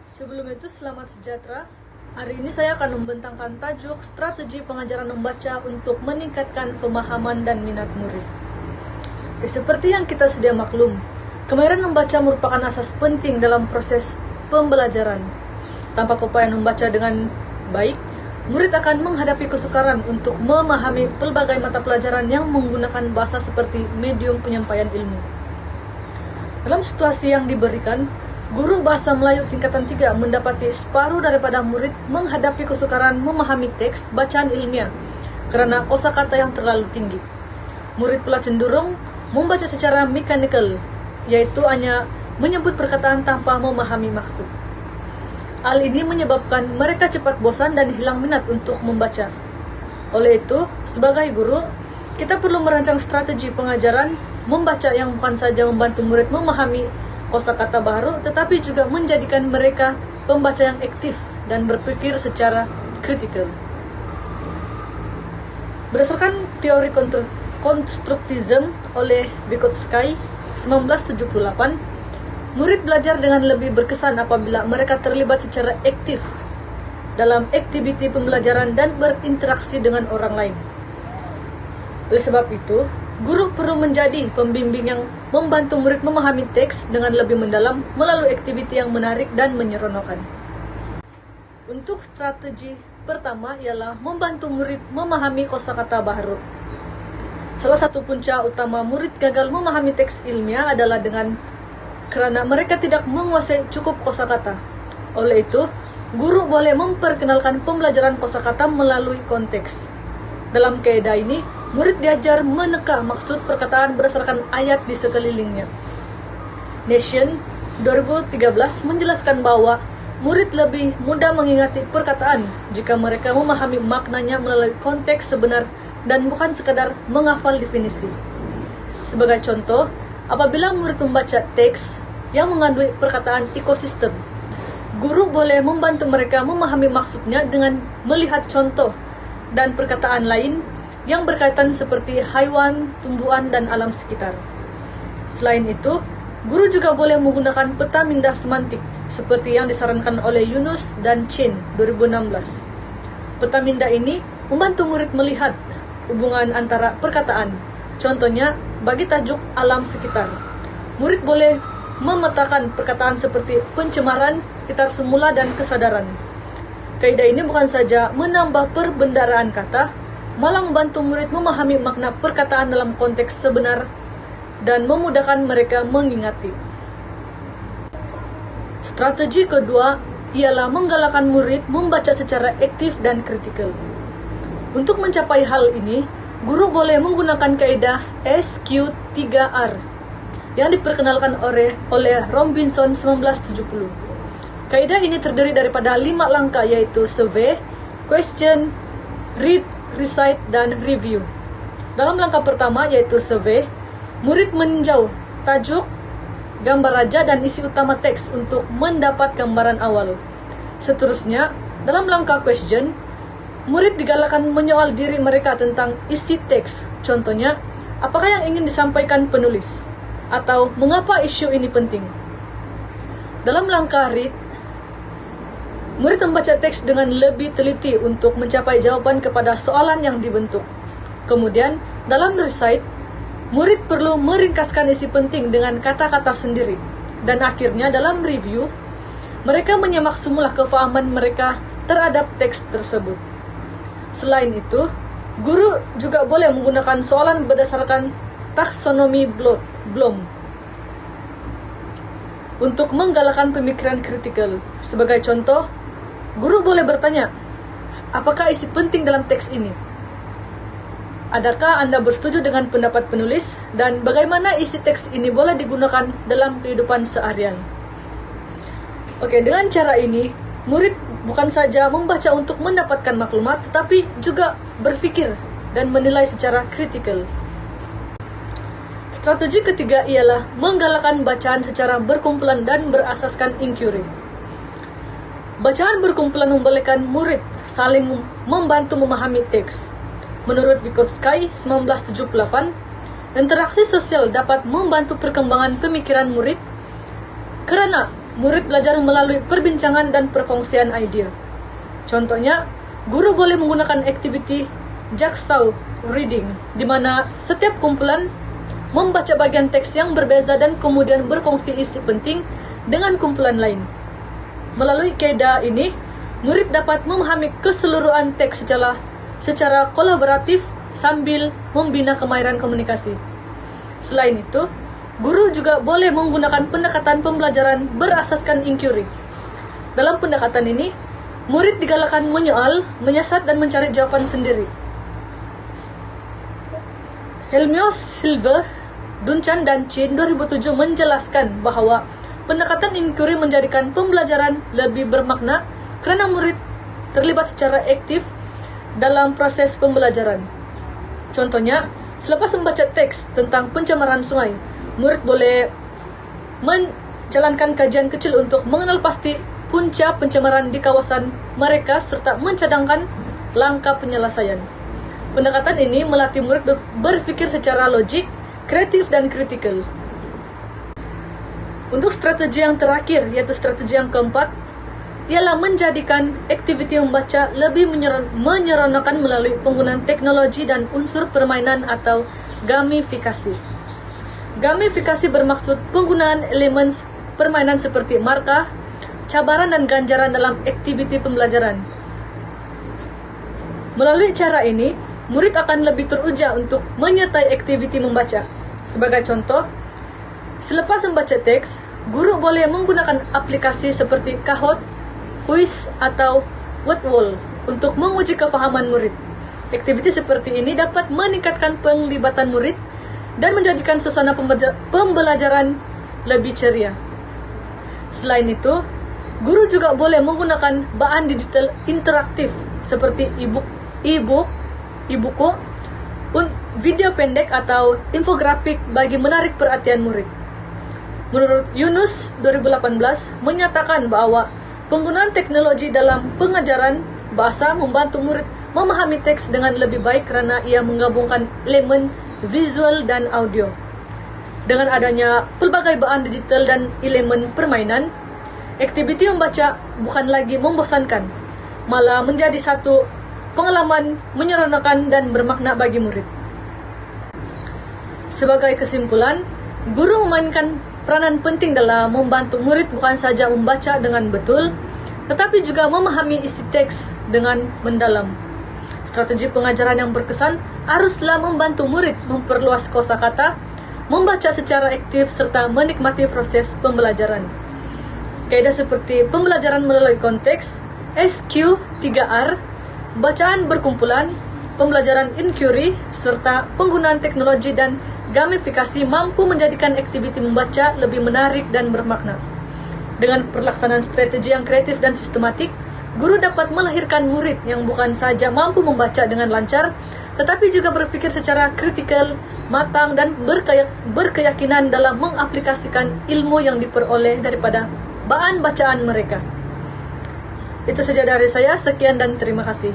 Sebelum itu, selamat sejahtera. Hari ini saya akan membentangkan tajuk strategi pengajaran membaca untuk meningkatkan pemahaman dan minat murid. Seperti yang kita sedia maklum, kemahiran membaca merupakan asas penting dalam proses pembelajaran. Tanpa keupayaan membaca dengan baik, murid akan menghadapi kesukaran untuk memahami pelbagai mata pelajaran yang menggunakan bahasa seperti medium penyampaian ilmu. Dalam situasi yang diberikan, guru bahasa Melayu tingkatan 3 mendapati separuh daripada murid menghadapi kesukaran memahami teks bacaan ilmiah karena kosakata yang terlalu tinggi. Murid pula cenderung membaca secara mechanical, yaitu hanya menyebut perkataan tanpa memahami maksud. Hal ini menyebabkan mereka cepat bosan dan hilang minat untuk membaca. Oleh itu, sebagai guru, kita perlu merancang strategi pengajaran membaca yang bukan saja membantu murid memahami kosakata baru, tetapi juga menjadikan mereka pembaca yang aktif dan berpikir secara kritikal. Berdasarkan teori konstruktisme oleh Vygotsky 1978, murid belajar dengan lebih berkesan apabila mereka terlibat secara aktif dalam aktiviti pembelajaran dan berinteraksi dengan orang lain. Oleh sebab itu, guru perlu menjadi pembimbing yang membantu murid memahami teks dengan lebih mendalam melalui aktiviti yang menarik dan menyeronokkan. Untuk strategi pertama ialah membantu murid memahami kosakata baru. Salah satu punca utama murid gagal memahami teks ilmiah adalah karena mereka tidak menguasai cukup kosakata. Oleh itu, guru boleh memperkenalkan pembelajaran kosakata melalui konteks. Dalam kaidah ini, murid diajar meneka maksud perkataan berdasarkan ayat di sekelilingnya. Nation 2013 menjelaskan bahwa murid lebih mudah mengingati perkataan jika mereka memahami maknanya melalui konteks sebenar dan bukan sekadar menghafal definisi. Sebagai contoh, apabila murid membaca teks yang mengandung perkataan ekosistem, guru boleh membantu mereka memahami maksudnya dengan melihat contoh dan perkataan lain yang berkaitan seperti haiwan, tumbuhan, dan alam sekitar. Selain itu, guru juga boleh menggunakan peta minda semantik seperti yang disarankan oleh Yunus dan Chen 2016. Peta minda ini membantu murid melihat hubungan antara perkataan. Contohnya, bagi tajuk alam sekitar, murid boleh memetakan perkataan seperti pencemaran, sekitar semula, dan kesadaran. Kaidah ini bukan saja menambah perbendaharaan kata, malah membantu murid memahami makna perkataan dalam konteks sebenar dan memudahkan mereka mengingati. Strategi kedua ialah menggalakkan murid membaca secara aktif dan kritikal. Untuk mencapai hal ini, guru boleh menggunakan kaidah SQ3R yang diperkenalkan oleh Robinson 1970. Kaidah ini terdiri daripada 5 langkah, yaitu survey, question, read, recite, dan review. Dalam langkah pertama, yaitu survey, murid meninjau tajuk, gambar raja, dan isi utama teks untuk mendapat gambaran awal. Seterusnya, dalam langkah question, murid digalakkan menyoal diri mereka tentang isi teks. Contohnya, apakah yang ingin disampaikan penulis? Atau mengapa isu ini penting? Dalam langkah read, murid membaca teks dengan lebih teliti untuk mencapai jawaban kepada soalan yang dibentuk. Kemudian, dalam recite, murid perlu meringkaskan isi penting dengan kata-kata sendiri. Dan akhirnya, dalam review, mereka menyimak semula kefahaman mereka terhadap teks tersebut. Selain itu, guru juga boleh menggunakan soalan berdasarkan taksonomi Bloom untuk menggalakkan pemikiran kritikal. Sebagai contoh, guru boleh bertanya, apakah isi penting dalam teks ini? Adakah Anda bersetuju dengan pendapat penulis? Dan bagaimana isi teks ini boleh digunakan dalam kehidupan seharian? Oke, dengan cara ini, murid bukan saja membaca untuk mendapatkan maklumat, tetapi juga berpikir dan menilai secara kritikal. Strategi ketiga ialah menggalakkan bacaan secara berkumpulan dan berasaskan inquiry. Bacaan berkumpulan membolehkan murid saling membantu memahami teks. Menurut Vygotsky 1978, interaksi sosial dapat membantu perkembangan pemikiran murid karena murid belajar melalui perbincangan dan perkongsian ide. Contohnya, guru boleh menggunakan activity jigsaw reading, di mana setiap kumpulan membaca bagian teks yang berbeza dan kemudian berkongsi isi penting dengan kumpulan lain. Melalui kaidah ini, murid dapat memahami keseluruhan teks secara kolaboratif sambil membina kemahiran komunikasi. Selain itu, guru juga boleh menggunakan pendekatan pembelajaran berasaskan inquiry. Dalam pendekatan ini, murid digalakkan menyoal, menyiasat, dan mencari jawaban sendiri. Helmios Silva, Dunchan, dan Chin 2007 menjelaskan bahwa pendekatan inquiry menjadikan pembelajaran lebih bermakna karena murid terlibat secara aktif dalam proses pembelajaran. Contohnya, selepas membaca teks tentang pencemaran sungai, murid boleh menjalankan kajian kecil untuk mengenal pasti punca pencemaran di kawasan mereka serta mencadangkan langkah penyelesaian. Pendekatan ini melatih murid berpikir secara logik, kreatif, dan kritikal. Untuk strategi yang terakhir, yaitu strategi yang keempat, ialah menjadikan aktiviti membaca lebih menyeronokkan melalui penggunaan teknologi dan unsur permainan atau gamifikasi. Gamifikasi bermaksud penggunaan elemen permainan seperti markah, cabaran, dan ganjaran dalam aktiviti pembelajaran. Melalui cara ini, murid akan lebih teruja untuk menyertai aktiviti membaca. Sebagai contoh, selepas membaca teks, guru boleh menggunakan aplikasi seperti Kahoot, kuis, atau Wordwall untuk menguji kefahaman murid. Aktiviti seperti ini dapat meningkatkan penglibatan murid dan menjadikan suasana pembelajaran lebih ceria. Selain itu, guru juga boleh menggunakan bahan digital interaktif seperti e-buku, video pendek, atau infografik bagi menarik perhatian murid. Menurut Yunus 2018 menyatakan bahwa penggunaan teknologi dalam pengajaran bahasa membantu murid memahami teks dengan lebih baik karena ia menggabungkan elemen visual dan audio. Dengan adanya pelbagai bahan digital dan elemen permainan, aktiviti membaca bukan lagi membosankan, malah menjadi satu pengalaman menyeronokkan dan bermakna bagi murid. Sebagai kesimpulan, guru memainkan peranan penting dalam membantu murid bukan saja membaca dengan betul, tetapi juga memahami isi teks dengan mendalam. Strategi pengajaran yang berkesan haruslah membantu murid memperluas kosakata, membaca secara aktif, serta menikmati proses pembelajaran. Kaidah seperti pembelajaran melalui konteks, SQ3R, bacaan berkumpulan, pembelajaran inquiry, serta penggunaan teknologi dan gamifikasi mampu menjadikan aktiviti membaca lebih menarik dan bermakna. Dengan pelaksanaan strategi yang kreatif dan sistematik, guru dapat melahirkan murid yang bukan saja mampu membaca dengan lancar, tetapi juga berpikir secara kritikal, matang, dan berkeyakinan dalam mengaplikasikan ilmu yang diperoleh daripada bahan bacaan mereka. Itu saja dari saya, sekian dan terima kasih.